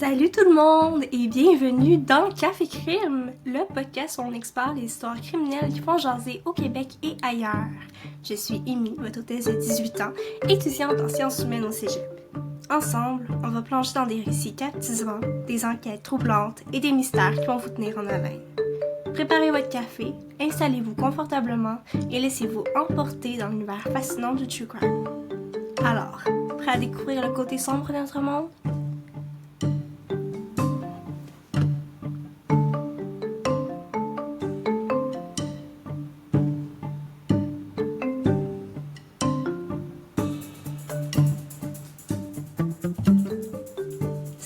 Salut tout le monde et bienvenue dans Café Crime, le podcast où on explore les histoires criminelles qui font jaser au Québec et ailleurs. Je suis Amy, votre hôtesse de 18 ans, étudiante en sciences humaines au Cégep. Ensemble, on va plonger dans des récits captivants, des enquêtes troublantes et des mystères qui vont vous tenir en haleine. Préparez votre café, installez-vous confortablement et laissez-vous emporter dans l'univers fascinant du True Crime. Alors, prêt à découvrir le côté sombre de notre monde?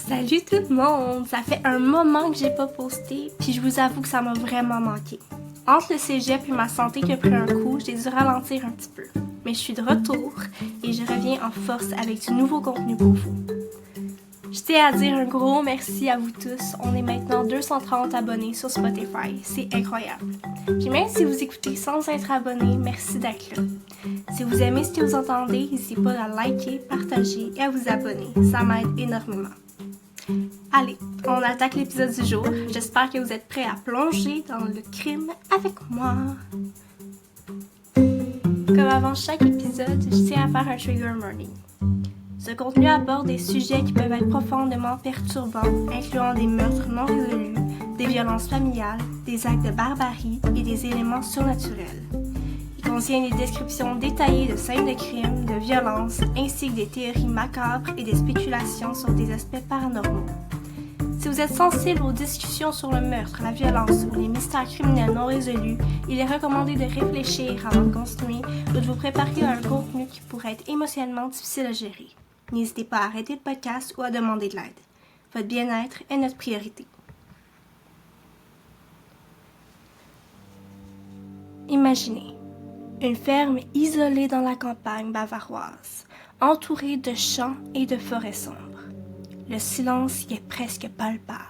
Salut tout le monde! Ça fait un moment que j'ai pas posté, puis je vous avoue que ça m'a vraiment manqué. Entre le cégep et ma santé qui a pris un coup, j'ai dû ralentir un petit peu. Mais je suis de retour et je reviens en force avec du nouveau contenu pour vous. Je tiens à dire un gros merci à vous tous. On est maintenant 230 abonnés sur Spotify. C'est incroyable. Puis même si vous écoutez sans être abonné, merci d'être là. Si vous aimez ce que vous entendez, n'hésitez pas à liker, partager et à vous abonner. Ça m'aide énormément. Allez, on attaque l'épisode du jour. J'espère que vous êtes prêts à plonger dans le crime avec moi. Comme avant chaque épisode, je tiens à faire un trigger warning. Ce contenu aborde des sujets qui peuvent être profondément perturbants, incluant des meurtres non résolus, des violences familiales, des actes de barbarie et des éléments surnaturels. Il contient des descriptions détaillées de scènes de crime, de violence, ainsi que des théories macabres et des spéculations sur des aspects paranormaux. Si vous êtes sensible aux discussions sur le meurtre, la violence ou les mystères criminels non résolus, il est recommandé de réfléchir avant de continuer ou de vous préparer à un contenu qui pourrait être émotionnellement difficile à gérer. N'hésitez pas à arrêter le podcast ou à demander de l'aide. Votre bien-être est notre priorité. Imaginez une ferme isolée dans la campagne bavaroise, entourée de champs et de forêts sombres. Le silence y est presque palpable,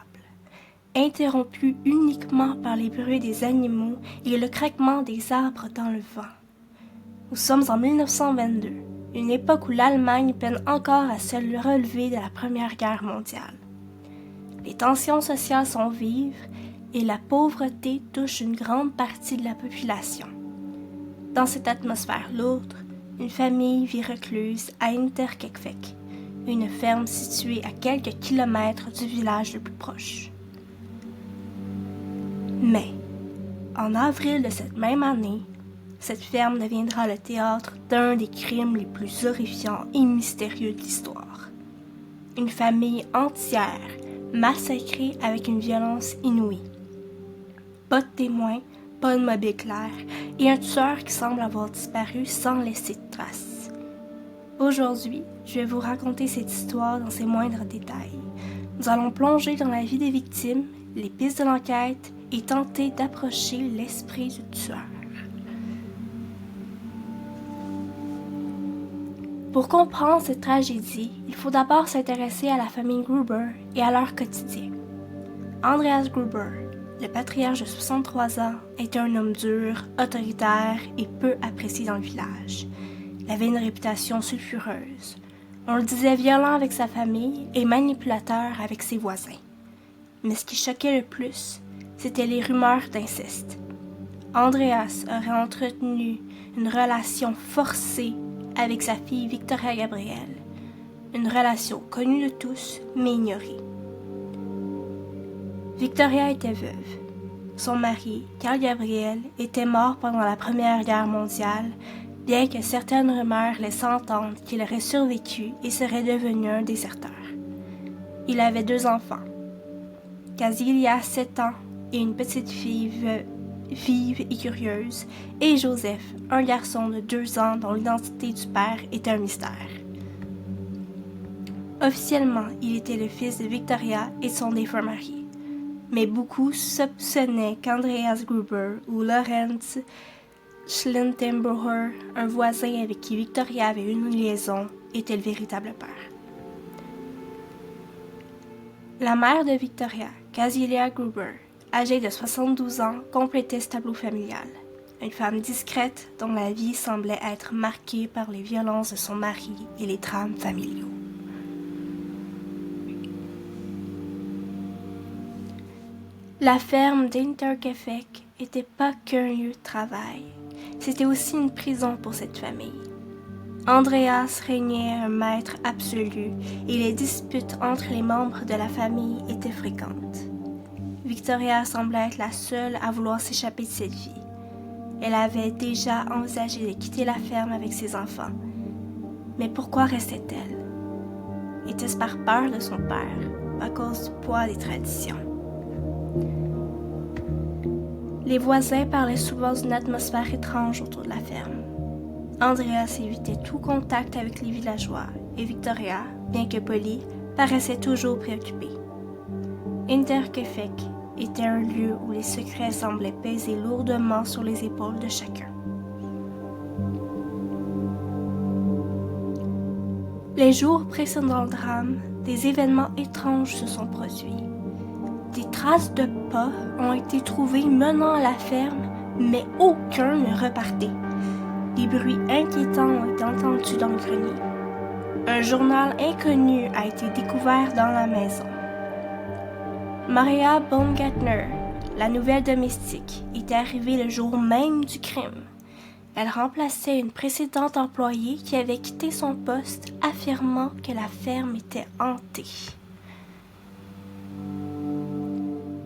interrompu uniquement par les bruits des animaux et le craquement des arbres dans le vent. Nous sommes en 1922, une époque où l'Allemagne peine encore à se relever de la Première Guerre mondiale. Les tensions sociales sont vives et la pauvreté touche une grande partie de la population. Dans cette atmosphère lourde, une famille vit recluse à Hinterkaifeck, une ferme située à quelques kilomètres du village le plus proche. Mais, en avril de cette même année, cette ferme deviendra le théâtre d'un des crimes les plus horrifiants et mystérieux de l'histoire. Une famille entière massacrée avec une violence inouïe. Pas de témoins, pas de mobile clair et un tueur qui semble avoir disparu sans laisser de traces. Aujourd'hui, je vais vous raconter cette histoire dans ses moindres détails. Nous allons plonger dans la vie des victimes, les pistes de l'enquête et tenter d'approcher l'esprit du tueur. Pour comprendre cette tragédie, il faut d'abord s'intéresser à la famille Gruber et à leur quotidien. Andreas Gruber, le patriarche de 63 ans, était un homme dur, autoritaire et peu apprécié dans le village. Il avait une réputation sulfureuse. On le disait violent avec sa famille et manipulateur avec ses voisins. Mais ce qui choquait le plus, c'était les rumeurs d'inceste. Andreas aurait entretenu une relation forcée avec sa fille Victoria Gabrielle, une relation connue de tous mais ignorée. Victoria était veuve. Son mari, Carl Gabriel, était mort pendant la Première Guerre mondiale, bien que certaines rumeurs laissent entendre qu'il aurait survécu et serait devenu un déserteur. Il avait 2 enfants, Casilia, 7 ans, et une petite fille vive et curieuse, et Joseph, un garçon de 2 ans dont l'identité du père était un mystère. Officiellement, il était le fils de Victoria et de son défunt mari, mais beaucoup soupçonnaient qu'Andreas Gruber ou Lorenz Schlintenbauer, un voisin avec qui Victoria avait eu une liaison, était le véritable père. La mère de Victoria, Casilia Gruber, âgée de 72 ans, complétait ce tableau familial. Une femme discrète dont la vie semblait être marquée par les violences de son mari et les drames familiaux. La ferme d'Interkefek n'était pas qu'un lieu de travail, c'était aussi une prison pour cette famille. Andreas régnait un maître absolu et les disputes entre les membres de la famille étaient fréquentes. Victoria semblait être la seule à vouloir s'échapper de cette vie. Elle avait déjà envisagé de quitter la ferme avec ses enfants. Mais pourquoi restait-elle? Était-ce par peur de son père ou à cause du poids des traditions? Les voisins parlaient souvent d'une atmosphère étrange autour de la ferme. Andreas évitait tout contact avec les villageois et Victoria, bien que polie, paraissait toujours préoccupée. Interkefek était un lieu où les secrets semblaient peser lourdement sur les épaules de chacun. Les jours précédant le drame, des événements étranges se sont produits. Des traces de pas ont été trouvées menant à la ferme, mais aucun ne repartait. Des bruits inquiétants ont été entendus dans le grenier. Un journal inconnu a été découvert dans la maison. Maria Baumgartner, la nouvelle domestique, était arrivée le jour même du crime. Elle remplaçait une précédente employée qui avait quitté son poste, affirmant que la ferme était hantée.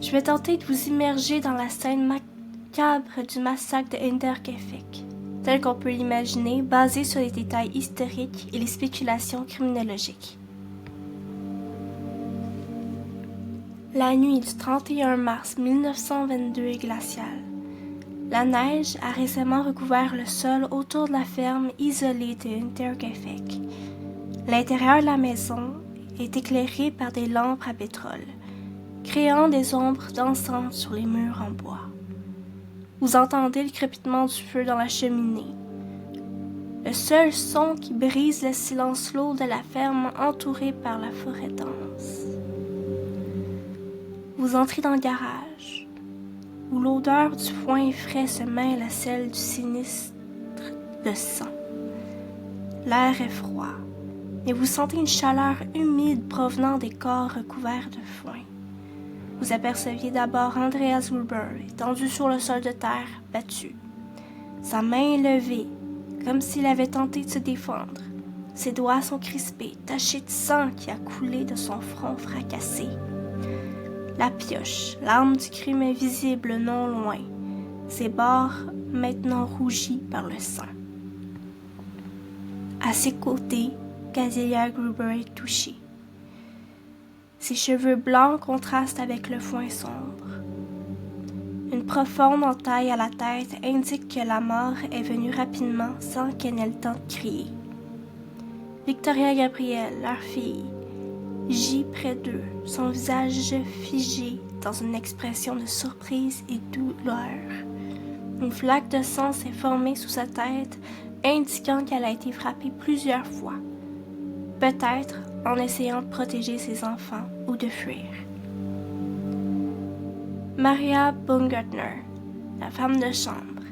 Je vais tenter de vous immerger dans la scène macabre du massacre de Interkefek, tel qu'on peut l'imaginer, basé sur les détails historiques et les spéculations criminologiques. La nuit du 31 mars 1922 est glaciale. La neige a récemment recouvert le sol autour de la ferme isolée de Interkefek. L'intérieur de la maison est éclairé par des lampes à pétrole, créant des ombres dansantes sur les murs en bois. Vous entendez le crépitement du feu dans la cheminée. Le seul son qui brise le silence lourd de la ferme entourée par la forêt dense. Vous entrez dans le garage, où l'odeur du foin frais se mêle à celle du sinistre de sang. L'air est froid, mais vous sentez une chaleur humide provenant des corps recouverts de foin. Vous aperceviez d'abord Andreas Gruber étendu sur le sol de terre, battu. Sa main est levée, comme s'il avait tenté de se défendre. Ses doigts sont crispés, tachés de sang qui a coulé de son front fracassé. La pioche, l'arme du crime est visible non loin, ses bords maintenant rougis par le sang. À ses côtés, Casillia Gruber est touché. Ses cheveux blancs contrastent avec le foin sombre. Une profonde entaille à la tête indique que la mort est venue rapidement sans qu'elle n'ait le temps de crier. Victoria Gabrielle, leur fille, gît près d'eux, son visage figé dans une expression de surprise et douleur. Une flaque de sang s'est formée sous sa tête, indiquant qu'elle a été frappée plusieurs fois, peut-être en essayant de protéger ses enfants ou de fuir. Maria Baumgartner, la femme de chambre,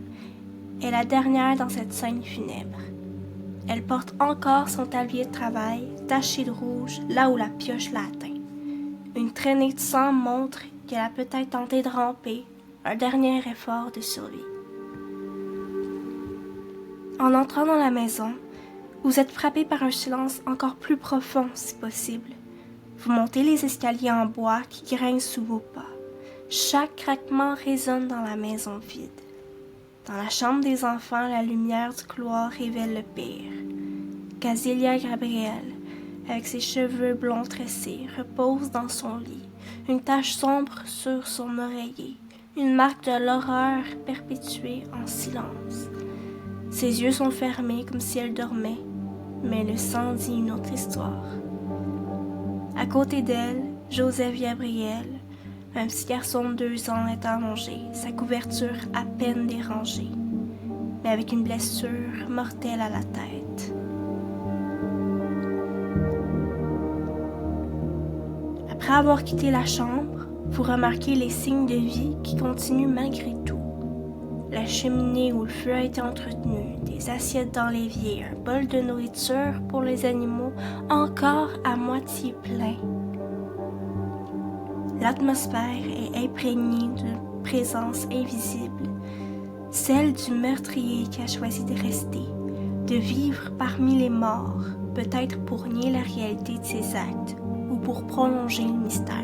est la dernière dans cette scène funèbre. Elle porte encore son tablier de travail, taché de rouge, là où la pioche l'a atteint. Une traînée de sang montre qu'elle a peut-être tenté de ramper, un dernier effort de survie. En entrant dans la maison, vous êtes frappé par un silence encore plus profond, si possible. Vous montez les escaliers en bois qui grincent sous vos pas. Chaque craquement résonne dans la maison vide. Dans la chambre des enfants, la lumière du couloir révèle le pire. Casillia Gabrielle, avec ses cheveux blonds tressés, repose dans son lit, une tache sombre sur son oreiller, une marque de l'horreur perpétuée en silence. Ses yeux sont fermés comme si elle dormait, mais le sang dit une autre histoire. À côté d'elle, Joseph Gabriel, un petit garçon de 2 ans, est allongé, sa couverture à peine dérangée, mais avec une blessure mortelle à la tête. Après avoir quitté la chambre, vous remarquez les signes de vie qui continuent malgré tout. La cheminée où le feu a été entretenu, des assiettes dans l'évier, un bol de nourriture pour les animaux encore à moitié plein. L'atmosphère est imprégnée d'une présence invisible, celle du meurtrier qui a choisi de rester, de vivre parmi les morts, peut-être pour nier la réalité de ses actes ou pour prolonger le mystère.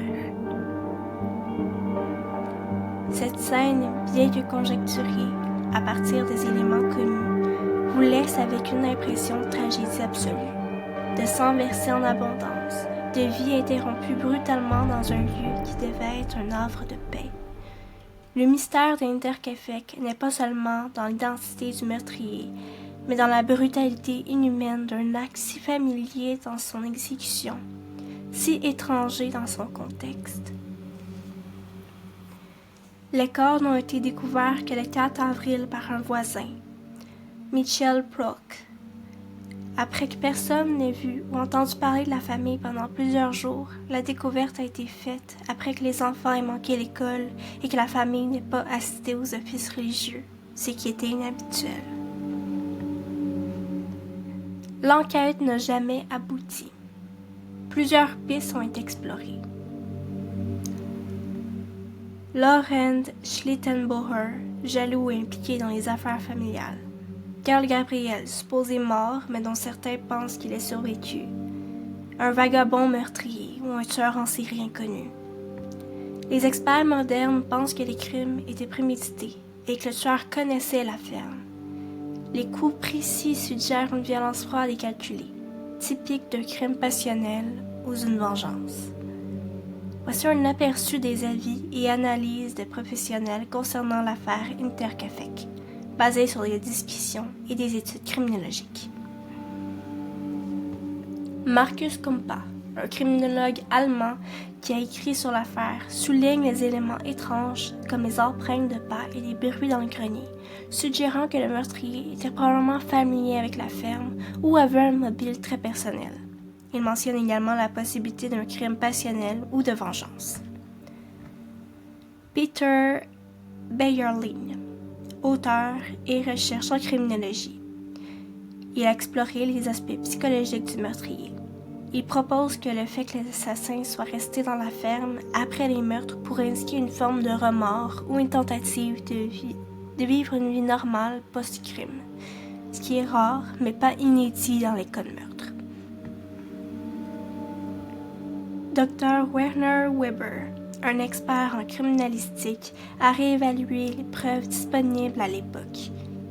Cette scène, bien que conjecturée à partir des éléments connus, vous laisse avec une impression de tragédie absolue, de sang versé en abondance, de vie interrompue brutalement dans un lieu qui devait être un havre de paix. Le mystère d'Interkefek n'est pas seulement dans l'identité du meurtrier, mais dans la brutalité inhumaine d'un acte si familier dans son exécution, si étranger dans son contexte. Les corps n'ont été découverts que le 4 avril par un voisin, Michel Proch. Après que personne n'ait vu ou entendu parler de la famille pendant plusieurs jours, la découverte a été faite après que les enfants aient manqué l'école et que la famille n'ait pas assisté aux offices religieux, ce qui était inhabituel. L'enquête n'a jamais abouti. Plusieurs pistes ont été explorées. Laurent Schlittenbauer, jaloux et impliqué dans les affaires familiales. Carl Gabriel, supposé mort, mais dont certains pensent qu'il ait survécu. Un vagabond meurtrier ou un tueur en série inconnu. Les experts modernes pensent que les crimes étaient prémédités et que le tueur connaissait la ferme. Les coups précis suggèrent une violence froide et calculée, typique d'un crime passionnel ou d'une vengeance. Voici un aperçu des avis et analyses de professionnels concernant l'affaire Interkefek, basée sur des discussions et des études criminologiques. Markus Kumpa, un criminologue allemand qui a écrit sur l'affaire, souligne les éléments étranges comme les empreintes de pas et les bruits dans le grenier, suggérant que le meurtrier était probablement familier avec la ferme ou avait un mobile très personnel. Il mentionne également la possibilité d'un crime passionnel ou de vengeance. Peter Bayerling, auteur et recherche en criminologie. Il a exploré les aspects psychologiques du meurtrier. Il propose que le fait que l'assassin soit resté dans la ferme après les meurtres pourrait indiquer une forme de remords ou une tentative de vivre une vie normale post-crime, ce qui est rare mais pas inédit dans les cas de meurtre. Dr. Werner Weber, un expert en criminalistique, a réévalué les preuves disponibles à l'époque.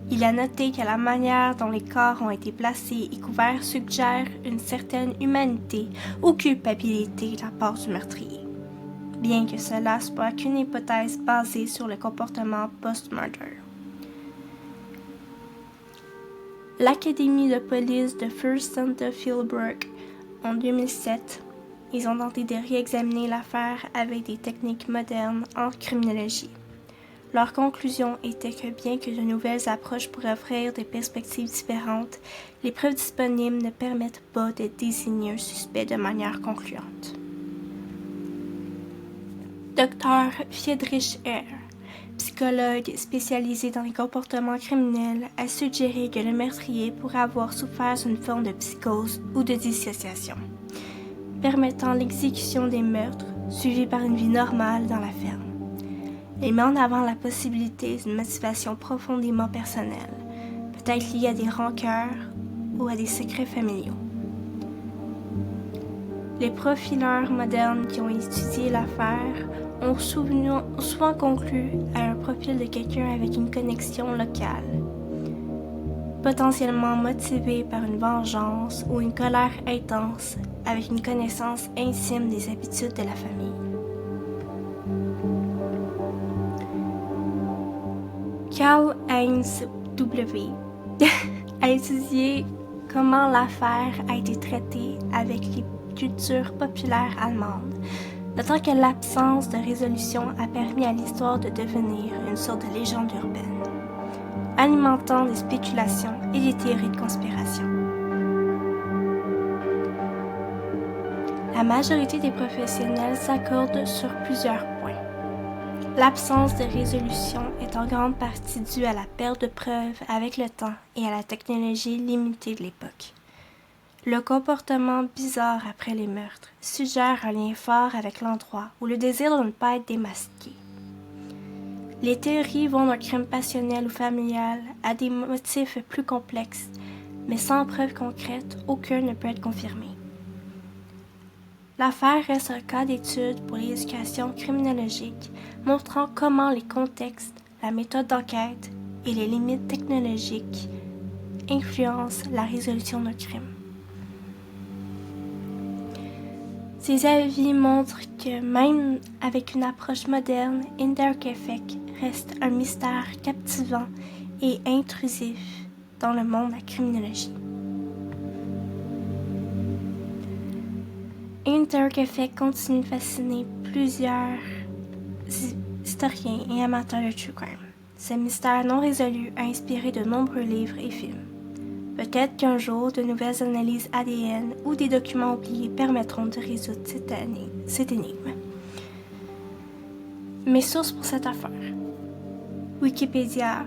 Il a noté que la manière dont les corps ont été placés et couverts suggère une certaine humanité ou culpabilité de la part du meurtrier, bien que cela soit qu'une hypothèse basée sur le comportement post-murder. L'Académie de police de Fürstenfeldbruck, en 2007, ils ont tenté de réexaminer l'affaire avec des techniques modernes en criminologie. Leur conclusion était que bien que de nouvelles approches pourraient offrir des perspectives différentes, les preuves disponibles ne permettent pas de désigner un suspect de manière concluante. Dr. Friedrich R., psychologue spécialisé dans les comportements criminels, a suggéré que le meurtrier pourrait avoir souffert d'une forme de psychose ou de dissociation, permettant l'exécution des meurtres suivis par une vie normale dans la ferme. Il met en avant la possibilité d'une motivation profondément personnelle, peut-être liée à des rancœurs ou à des secrets familiaux. Les profileurs modernes qui ont étudié l'affaire ont souvent conclu à un profil de quelqu'un avec une connexion locale, potentiellement motivé par une vengeance ou une colère intense avec une connaissance intime des habitudes de la famille. Karl-Heinz W. a étudié comment l'affaire a été traitée avec les cultures populaires allemandes, notant que l'absence de résolution a permis à l'histoire de devenir une sorte de légende urbaine, alimentant des spéculations et des théories de conspiration. La majorité des professionnels s'accordent sur plusieurs points. L'absence de résolution est en grande partie due à la perte de preuves avec le temps et à la technologie limitée de l'époque. Le comportement bizarre après les meurtres suggère un lien fort avec l'endroit ou le désir de ne pas être démasqué. Les théories vont d'un crime passionnel ou familial à des motifs plus complexes, mais sans preuve concrète, aucun ne peut être confirmé. L'affaire reste un cas d'étude pour l'éducation criminologique, montrant comment les contextes, la méthode d'enquête et les limites technologiques influencent la résolution d'un crime. Ces avis montrent que même avec une approche moderne, Inderkefek reste un mystère captivant et intrusif dans le monde de la criminologie. Inderkefek continue de fasciner plusieurs historiens et amateurs de true crime. Ce mystère non résolu a inspiré de nombreux livres et films. Peut-être qu'un jour, de nouvelles analyses ADN ou des documents oubliés permettront de résoudre cette énigme. Mes sources pour cette affaire: Wikipédia,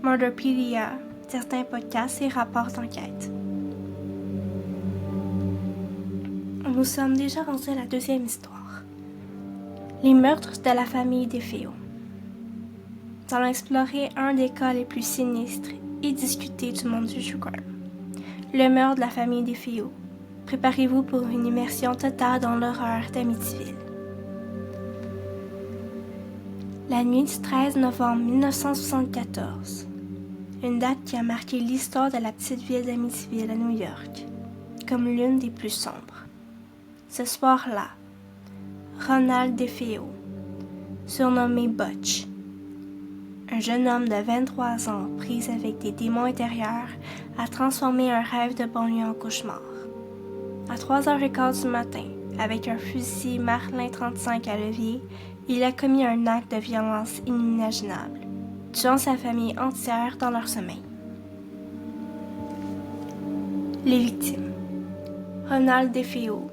Murderpedia, certains podcasts et rapports d'enquête. Nous sommes déjà rendus à la deuxième histoire. Les meurtres de la famille DeFeo. Nous allons explorer un des cas les plus sinistres et discutés du monde du true crime. Le meurtre de la famille DeFeo. Préparez-vous pour une immersion totale dans l'horreur d'Amityville. La nuit du 13 novembre 1974, une date qui a marqué l'histoire de la petite ville d'Amityville à New York, comme l'une des plus sombres. Ce soir-là, Ronald DeFeo, surnommé Butch, un jeune homme de 23 ans pris avec des démons intérieurs, a transformé un rêve de banlieue en cauchemar. À 3h15 du matin, avec un fusil Marlin 35 à levier, il a commis un acte de violence inimaginable, tuant sa famille entière dans leur sommeil. Les victimes. Ronald DeFeo,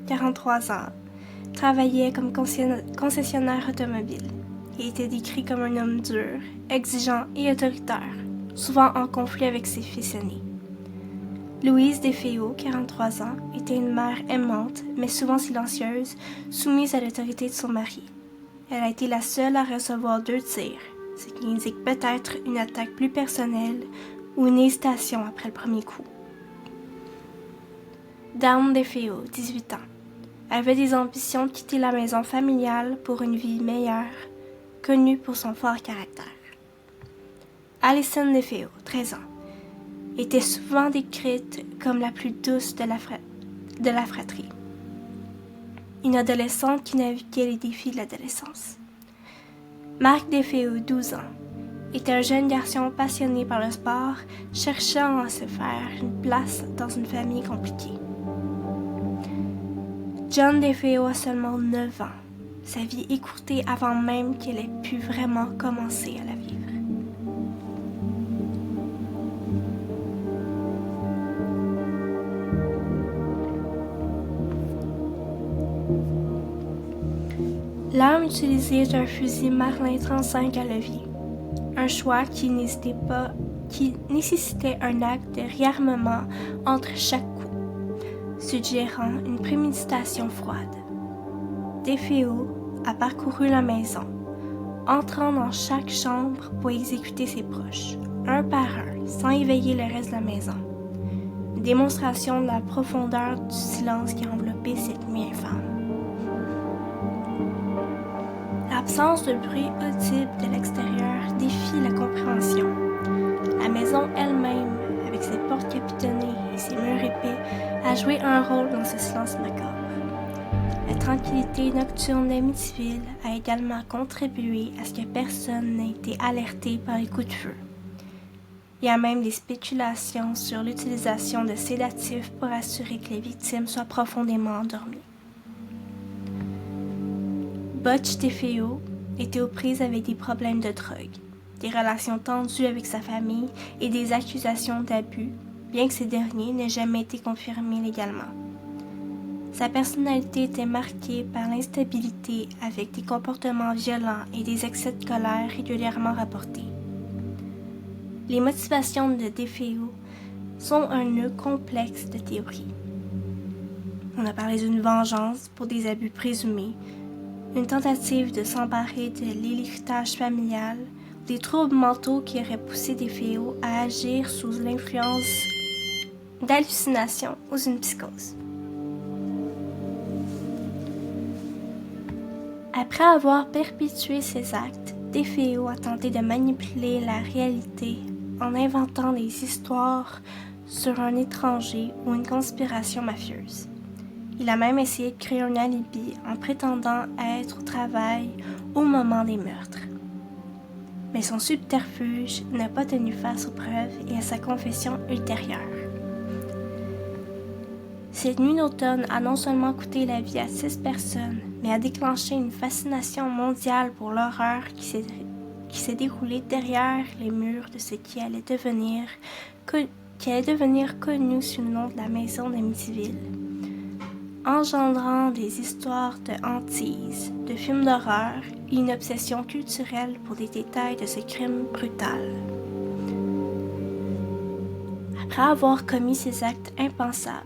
43 ans, travaillait comme concessionnaire automobile. Il était décrit comme un homme dur, exigeant et autoritaire, souvent en conflit avec ses fils aînés. Louise DeFeo, 43 ans, était une mère aimante, mais souvent silencieuse, soumise à l'autorité de son mari. Elle a été la seule à recevoir 2 tirs, ce qui indique peut-être une attaque plus personnelle ou une hésitation après le premier coup. Dawn DeFeo, 18 ans, avait des ambitions de quitter la maison familiale pour une vie meilleure, connue pour son fort caractère. Allison DeFeo, 13 ans, était souvent décrite comme la plus douce de la fratrie. Une adolescente qui naviguait les défis de l'adolescence. Mark DeFeo, 12 ans, était un jeune garçon passionné par le sport, cherchant à se faire une place dans une famille compliquée. John DeFeo a seulement 9 ans, sa vie écourtée avant même qu'elle ait pu vraiment commencer à la vivre. L'arme utilisée est un fusil Marlin 35 à levier, un choix qui nécessitait un acte de réarmement entre chaque coup, suggérant une préméditation froide. DeFeo a parcouru la maison, entrant dans chaque chambre pour exécuter ses proches, un par un, sans éveiller le reste de la maison. Une démonstration de la profondeur du silence qui a enveloppé cette nuit infâme. L'absence de bruit audible de l'extérieur défie la compréhension. La maison elle-même, avec ses portes capitonnées et ses murs épais, a joué un rôle dans ce silence macabre. La tranquillité nocturne d'Amityville a également contribué à ce que personne n'ait été alerté par les coups de feu. Il y a même des spéculations sur l'utilisation de sédatifs pour assurer que les victimes soient profondément endormies. Butch DeFeo était aux prises avec des problèmes de drogue, des relations tendues avec sa famille et des accusations d'abus, bien que ces derniers n'aient jamais été confirmés légalement. Sa personnalité était marquée par l'instabilité avec des comportements violents et des excès de colère régulièrement rapportés. Les motivations de DeFeo sont un nœud complexe de théories. On a parlé d'une vengeance pour des abus présumés, une tentative de s'emparer de l'héritage familial, des troubles mentaux qui auraient poussé DeFeo à agir sous l'influence d'hallucinations ou d'une psychose. Après avoir perpétué ses actes, DeFeo a tenté de manipuler la réalité en inventant des histoires sur un étranger ou une conspiration mafieuse. Il a même essayé de créer un alibi en prétendant être au travail au moment des meurtres. Mais son subterfuge n'a pas tenu face aux preuves et à sa confession ultérieure. Cette nuit d'automne a non seulement coûté la vie à 6 personnes, mais a déclenché une fascination mondiale pour l'horreur qui s'est déroulée derrière les murs de ce qui allait devenir connu sous le nom de la maison d'Amityville, engendrant des histoires de hantises, de films d'horreur et une obsession culturelle pour des détails de ce crime brutal. Après avoir commis ces actes impensables,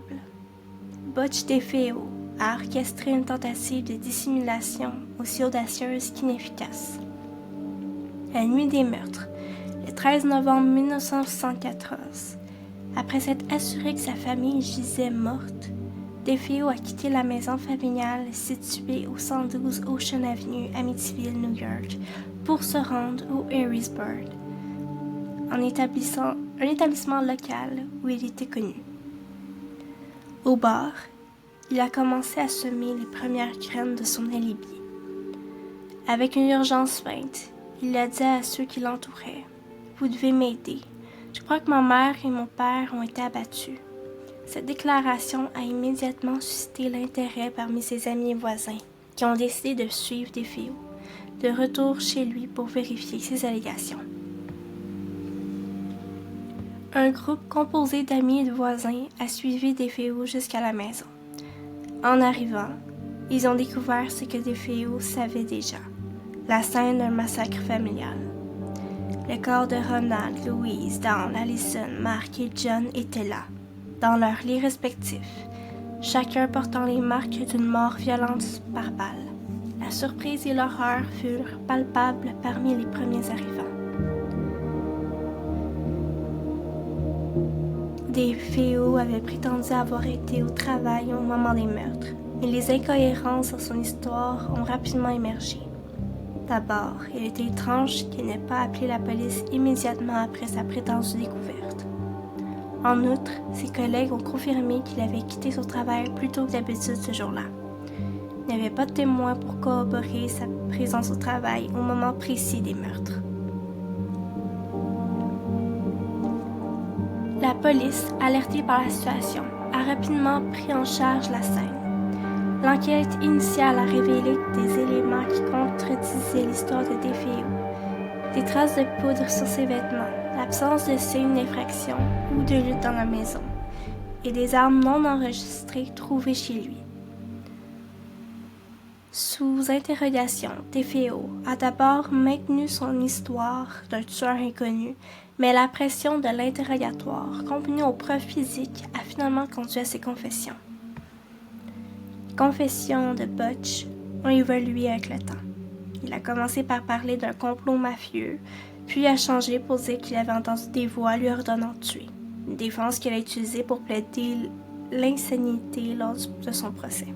Butch DeFeo a orchestré une tentative de dissimulation aussi audacieuse qu'inefficace. La nuit des meurtres, le 13 novembre 1974, après s'être assuré que sa famille gisait morte, DeFeo a quitté la maison familiale située au 112 Ocean Avenue, Amityville, New York, pour se rendre au Harrisburg, un établissement local où il était connu. Au bar, il a commencé à semer les premières graines de son alibi. Avec une urgence feinte, il a dit à ceux qui l'entouraient « Vous devez m'aider. Je crois que ma mère et mon père ont été abattus. » Cette déclaration a immédiatement suscité l'intérêt parmi ses amis et voisins, qui ont décidé de suivre DeFeo, de retour chez lui pour vérifier ses allégations. Un groupe composé d'amis et de voisins a suivi DeFeo jusqu'à la maison. En arrivant, ils ont découvert ce que DeFeo savait déjà, la scène d'un massacre familial. Le corps de Ronald, Louise, Dawn, Allison, Mark et John étaient là, dans leurs lits respectifs, chacun portant les marques d'une mort violente par balle. La surprise et l'horreur furent palpables parmi les premiers arrivants. DeFeo avait prétendu avoir été au travail au moment des meurtres, mais les incohérences dans son histoire ont rapidement émergé. D'abord, il était étrange qu'il n'ait pas appelé la police immédiatement après sa prétendue découverte. En outre, ses collègues ont confirmé qu'il avait quitté son travail plus tôt que d'habitude ce jour-là. Il n'y avait pas de témoins pour corroborer sa présence au travail au moment précis des meurtres. La police, alertée par la situation, a rapidement pris en charge la scène. L'enquête initiale a révélé des éléments qui contredisaient l'histoire de DeFeo. Des traces de poudre sur ses vêtements, l'absence de signes d'infraction ou de lutte dans la maison, et des armes non enregistrées trouvées chez lui. Sous interrogation, DeFeo a d'abord maintenu son histoire d'un tueur inconnu, mais la pression de l'interrogatoire, combinée aux preuves physiques, a finalement conduit à ses confessions. Les confessions de Butch ont évolué avec le temps. Il a commencé par parler d'un complot mafieux, puis a changé pour dire qu'il avait entendu des voix lui ordonnant de tuer, une défense qu'il a utilisée pour plaider l'insanité lors de son procès.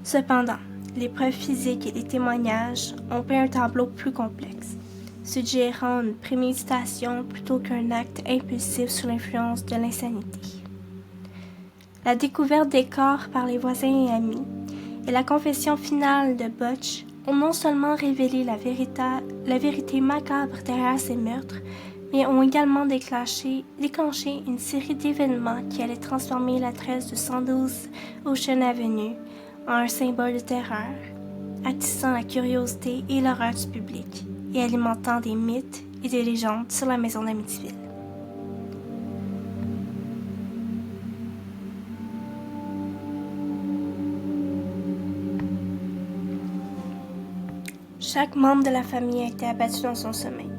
Cependant, les preuves physiques et les témoignages ont peint un tableau plus complexe, suggérant une préméditation plutôt qu'un acte impulsif sous l'influence de l'insanité. La découverte des corps par les voisins et amis et la confession finale de Butch ont non seulement révélé la vérité macabre derrière ces meurtres, mais ont également déclenché une série d'événements qui allaient transformer l'adresse de 112 Ocean Avenue en un symbole de terreur, attisant la curiosité et l'horreur du public et alimentant des mythes et des légendes sur la maison d'Amityville. Chaque membre de la famille a été abattu dans son sommeil,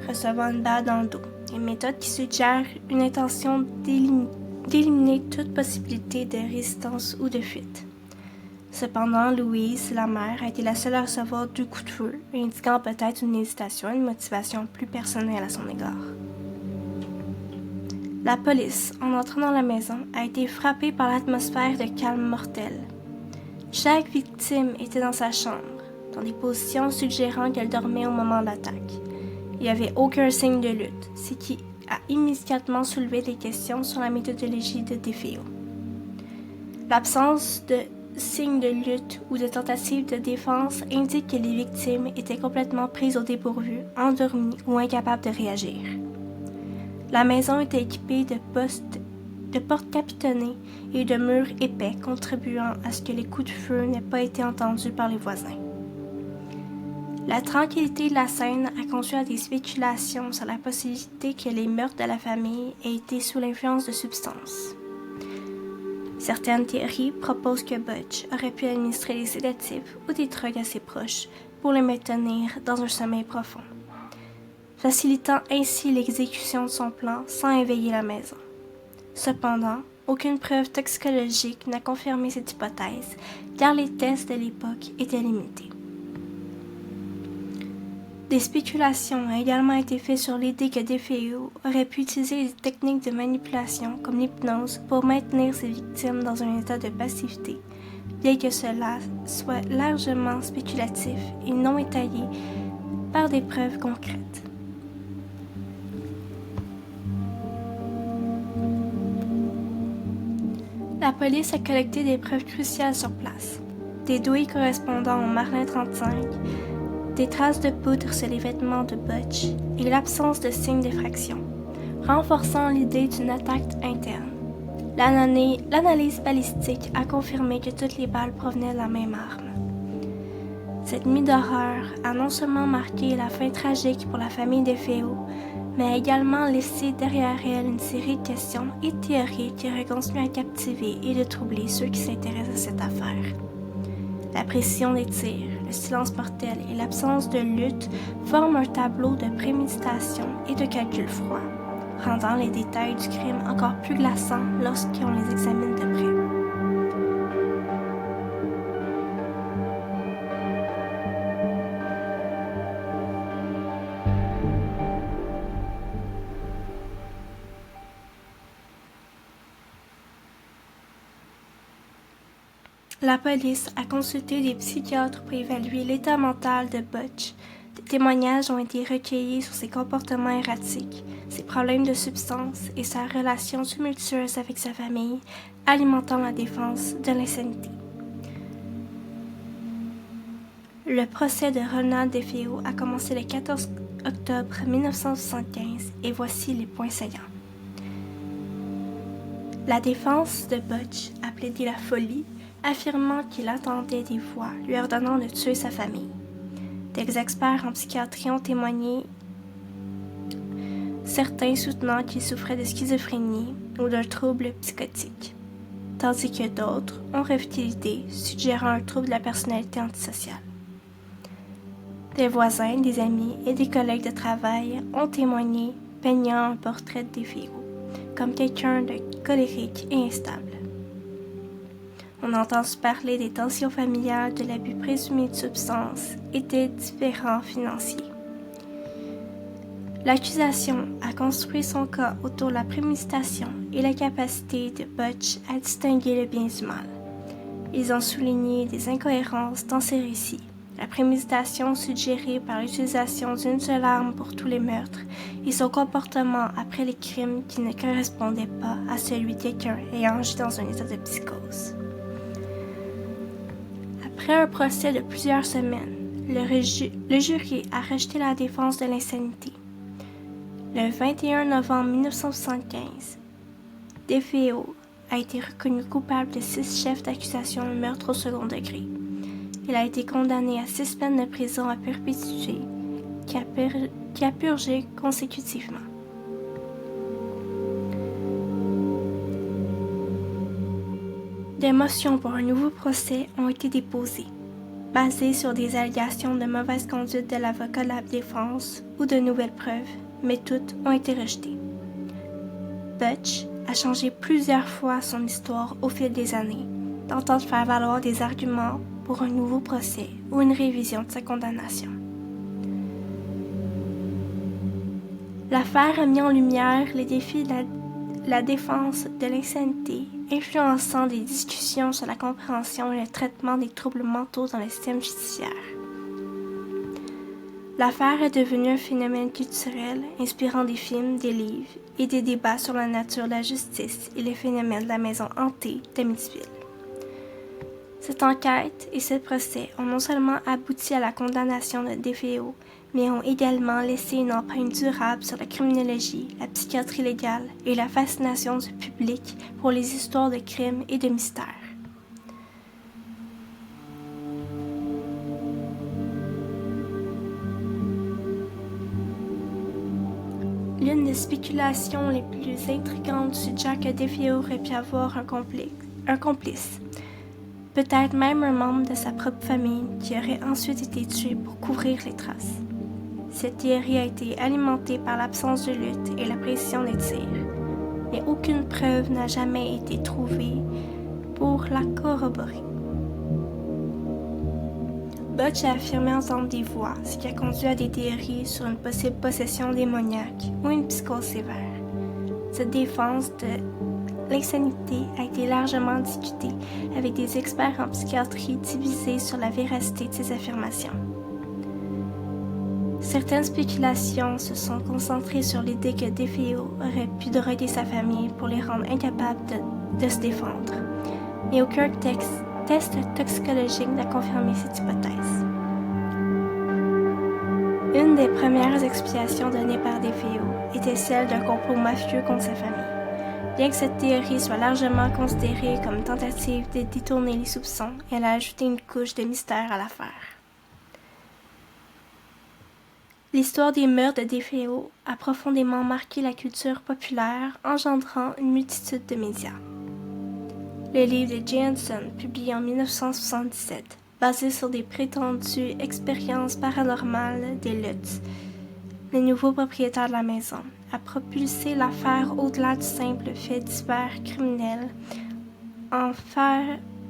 recevant une balle dans le dos, une méthode qui suggère une intention d'éliminer toute possibilité de résistance ou de fuite. Cependant, Louise, la mère, a été la seule à recevoir 2 coups de feu, indiquant peut-être une hésitation et une motivation plus personnelle à son égard. La police, en entrant dans la maison, a été frappée par l'atmosphère de calme mortel. Chaque victime était dans sa chambre, dans des positions suggérant qu'elle dormait au moment de l'attaque. Il n'y avait aucun signe de lutte, ce qui a immédiatement soulevé des questions sur la méthodologie de DeFeo. L'absence de signes de lutte ou de tentative de défense indique que les victimes étaient complètement prises au dépourvu, endormies ou incapables de réagir. La maison était équipée de portes capitonnées et de murs épais, contribuant à ce que les coups de feu n'aient pas été entendus par les voisins. La tranquillité de la scène a conduit à des spéculations sur la possibilité que les meurtres de la famille aient été sous l'influence de substances. Certaines théories proposent que Butch aurait pu administrer des sédatifs ou des drogues à ses proches pour les maintenir dans un sommeil profond, facilitant ainsi l'exécution de son plan sans éveiller la maison. Cependant, aucune preuve toxicologique n'a confirmé cette hypothèse, car les tests de l'époque étaient limités. Des spéculations ont également été faites sur l'idée que DeFeo aurait pu utiliser des techniques de manipulation comme l'hypnose pour maintenir ses victimes dans un état de passivité, bien que cela soit largement spéculatif et non étayé par des preuves concrètes. La police a collecté des preuves cruciales sur place, des douilles correspondant au Marlin 35, des traces de poudre sur les vêtements de Butch et l'absence de signes d'effraction, renforçant l'idée d'une attaque interne. L'analyse balistique a confirmé que toutes les balles provenaient de la même arme. Cette nuit d'horreur a non seulement marqué la fin tragique pour la famille DeFeo, mais a également laissé derrière elle une série de questions et théories qui auraient continué à captiver et de troubler ceux qui s'intéressent à cette affaire. La précision des tirs, le silence mortel et l'absence de lutte forment un tableau de préméditation et de calcul froid, rendant les détails du crime encore plus glaçants lorsqu'on les examine de près. La police a consulté des psychiatres pour évaluer l'état mental de Butch. Des témoignages ont été recueillis sur ses comportements erratiques, ses problèmes de substance et sa relation tumultueuse avec sa famille, alimentant la défense de l'insanité. Le procès de Ronald DeFeo a commencé le 14 octobre 1975 et voici les points saillants. La défense de Butch a plaidé la folie, affirmant qu'il entendait des voix lui ordonnant de tuer sa famille. Des experts en psychiatrie ont témoigné, certains soutenant qu'il souffrait de schizophrénie ou d'un trouble psychotique, tandis que d'autres ont réfuté l'idée, suggérant un trouble de la personnalité antisociale. Des voisins, des amis et des collègues de travail ont témoigné, peignant un portrait de DeFeo comme quelqu'un de colérique et instable. On a entendu parler des tensions familiales, de l'abus présumé de substances et des différends financiers. L'accusation a construit son cas autour de la préméditation et la capacité de Butch à distinguer le bien du mal. Ils ont souligné des incohérences dans ses récits, la préméditation suggérée par l'utilisation d'une seule arme pour tous les meurtres et son comportement après les crimes qui ne correspondait pas à celui de quelqu'un ayant agi dans un état de psychose. Après un procès de plusieurs semaines, le jury a rejeté la défense de l'insanité. Le 21 novembre 1975, DeFeo a été reconnu coupable de 6 chefs d'accusation de meurtre au second degré. Il a été condamné à 6 semaines de prison à perpétuité qui a purgé consécutivement. Des motions pour un nouveau procès ont été déposées, basées sur des allégations de mauvaise conduite de l'avocat de la défense ou de nouvelles preuves, mais toutes ont été rejetées. Butch a changé plusieurs fois son histoire au fil des années, tentant de faire valoir des arguments pour un nouveau procès ou une révision de sa condamnation. L'affaire a mis en lumière les défis de la défense de l'insanité, influençant des discussions sur la compréhension et le traitement des troubles mentaux dans le système judiciaire. L'affaire est devenue un phénomène culturel, inspirant des films, des livres et des débats sur la nature de la justice et les phénomènes de la maison hantée d'Amityville. Cette enquête et ce procès ont non seulement abouti à la condamnation de DeFeo, mais ont également laissé une empreinte durable sur la criminologie, la psychiatrie légale et la fascination du public pour les histoires de crimes et de mystères. L'une des spéculations les plus intrigantes suggère que DeFeo aurait pu avoir un complice, peut-être même un membre de sa propre famille qui aurait ensuite été tué pour couvrir les traces. Cette théorie a été alimentée par l'absence de lutte et la précision des tirs, mais aucune preuve n'a jamais été trouvée pour la corroborer. Butch a affirmé entendre des voix, ce qui a conduit à des théories sur une possible possession démoniaque ou une psychose sévère. Cette défense de l'insanité a été largement discutée avec des experts en psychiatrie divisés sur la véracité de ces affirmations. Certaines spéculations se sont concentrées sur l'idée que DeFeo aurait pu droguer sa famille pour les rendre incapables de se défendre, mais aucun test toxicologique n'a confirmé cette hypothèse. Une des premières explications données par DeFeo était celle d'un complot mafieux contre sa famille. Bien que cette théorie soit largement considérée comme une tentative de détourner les soupçons, elle a ajouté une couche de mystère à l'affaire. L'histoire des meurtres de DeFeo a profondément marqué la culture populaire, engendrant une multitude de médias. Le livre de Jay Hanson, publié en 1977, basé sur des prétendues expériences paranormales des Lutz, les nouveaux propriétaires de la maison, a propulsé l'affaire au-delà du simple fait divers criminel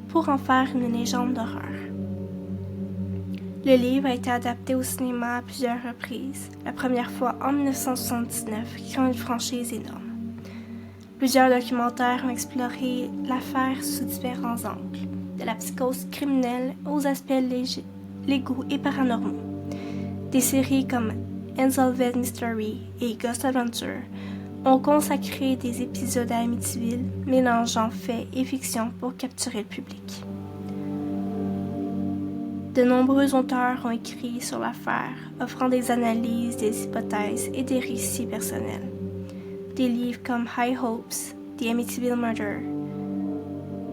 pour en faire une légende d'horreur. Le livre a été adapté au cinéma à plusieurs reprises, la première fois en 1979, créant une franchise énorme. Plusieurs documentaires ont exploré l'affaire sous différents angles, de la psychose criminelle aux aspects légaux et paranormaux. Des séries comme Unsolved Mystery et Ghost Adventure ont consacré des épisodes à Amityville, mélangeant faits et fiction pour capturer le public. De nombreux auteurs ont écrit sur l'affaire, offrant des analyses, des hypothèses et des récits personnels. Des livres comme High Hopes, The Amityville Murder,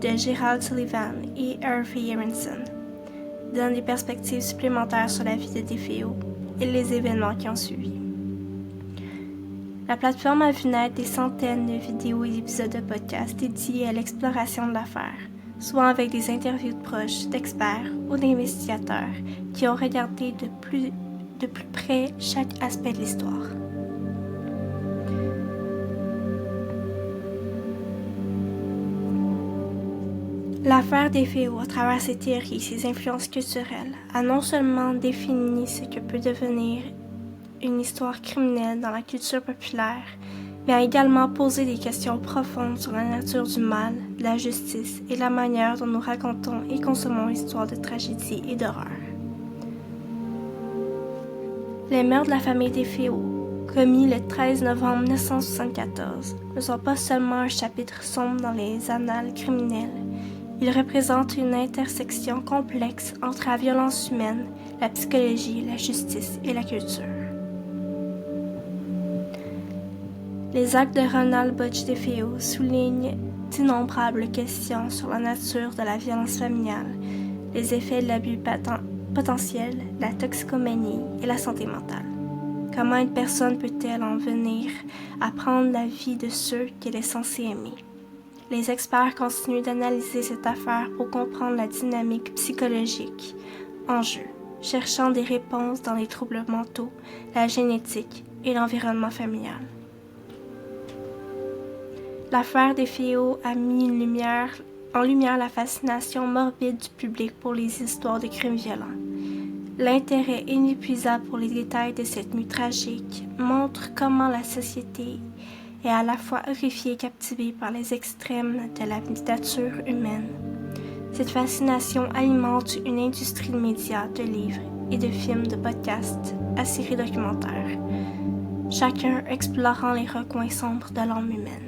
de Gerald Sullivan et Harvey Aronson, donnent des perspectives supplémentaires sur la vie de DeFeo et les événements qui ont suivi. La plateforme a vu naître des centaines de vidéos et d'épisodes de podcasts dédiés à l'exploration de l'affaire, souvent avec des interviews de proches, d'experts ou d'investigateurs qui ont regardé de plus près chaque aspect de l'histoire. L'affaire DeFeo, à travers ses théories et ses influences culturelles, a non seulement défini ce que peut devenir une histoire criminelle dans la culture populaire, mais a également posé des questions profondes sur la nature du mal, de la justice et la manière dont nous racontons et consommons l'histoire de tragédie et d'horreur. Les meurtres de la famille DeFeo, commis le 13 novembre 1974, ne sont pas seulement un chapitre sombre dans les annales criminelles. Ils représentent une intersection complexe entre la violence humaine, la psychologie, la justice et la culture. Les actes de Ronald Butch DeFeo soulignent d'innombrables questions sur la nature de la violence familiale, les effets de l'abus potentiel, la toxicomanie et la santé mentale. Comment une personne peut-elle en venir à prendre la vie de ceux qu'elle est censée aimer? Les experts continuent d'analyser cette affaire pour comprendre la dynamique psychologique en jeu, cherchant des réponses dans les troubles mentaux, la génétique et l'environnement familial. L'affaire DeFeo a mis en lumière la fascination morbide du public pour les histoires de crimes violents. L'intérêt inépuisable pour les détails de cette nuit tragique montre comment la société est à la fois horrifiée et captivée par les extrêmes de la nature humaine. Cette fascination alimente une industrie de médias, de livres et de films, de podcasts, à séries documentaires, chacun explorant les recoins sombres de l'âme humaine.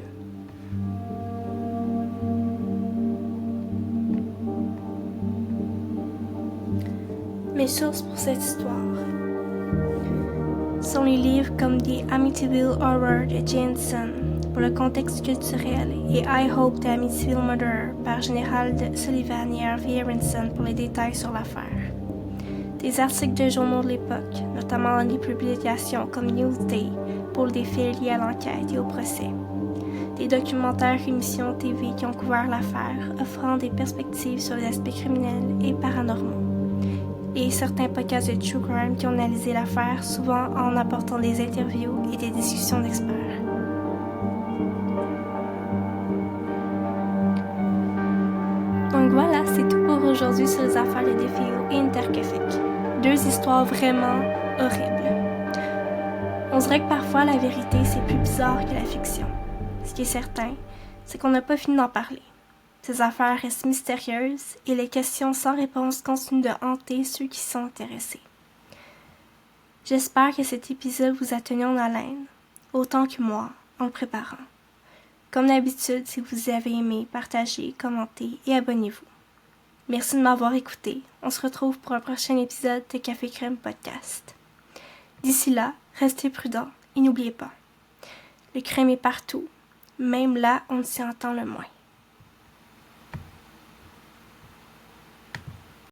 Mes sources pour cette histoire sont les livres comme The Amityville Horror de Jensen pour le contexte culturel et I Hope the Amityville Murder par Gérald Sullivan et Harvey Aronson pour les détails sur l'affaire. Des articles de journaux de l'époque, notamment dans des publications comme Newsday pour des faits liés à l'enquête et au procès. Des documentaires et émissions TV qui ont couvert l'affaire, offrant des perspectives sur les aspects criminels et paranormaux. Et certains podcasts de True Crime qui ont analysé l'affaire, souvent en apportant des interviews et des discussions d'experts. Donc voilà, c'est tout pour aujourd'hui sur les affaires de DeFeo et Interkefik. Deux histoires vraiment horribles. On dirait que parfois la vérité c'est plus bizarre que la fiction. Ce qui est certain, c'est qu'on n'a pas fini d'en parler. Ces affaires restent mystérieuses et les questions sans réponse continuent de hanter ceux qui sont intéressés. J'espère que cet épisode vous a tenu en haleine, autant que moi, en le préparant. Comme d'habitude, si vous avez aimé, partagez, commentez et abonnez-vous. Merci de m'avoir écouté. On se retrouve pour un prochain épisode de Café Crème Podcast. D'ici là, restez prudents et n'oubliez pas, le crime est partout, même là où on s'y entend le moins.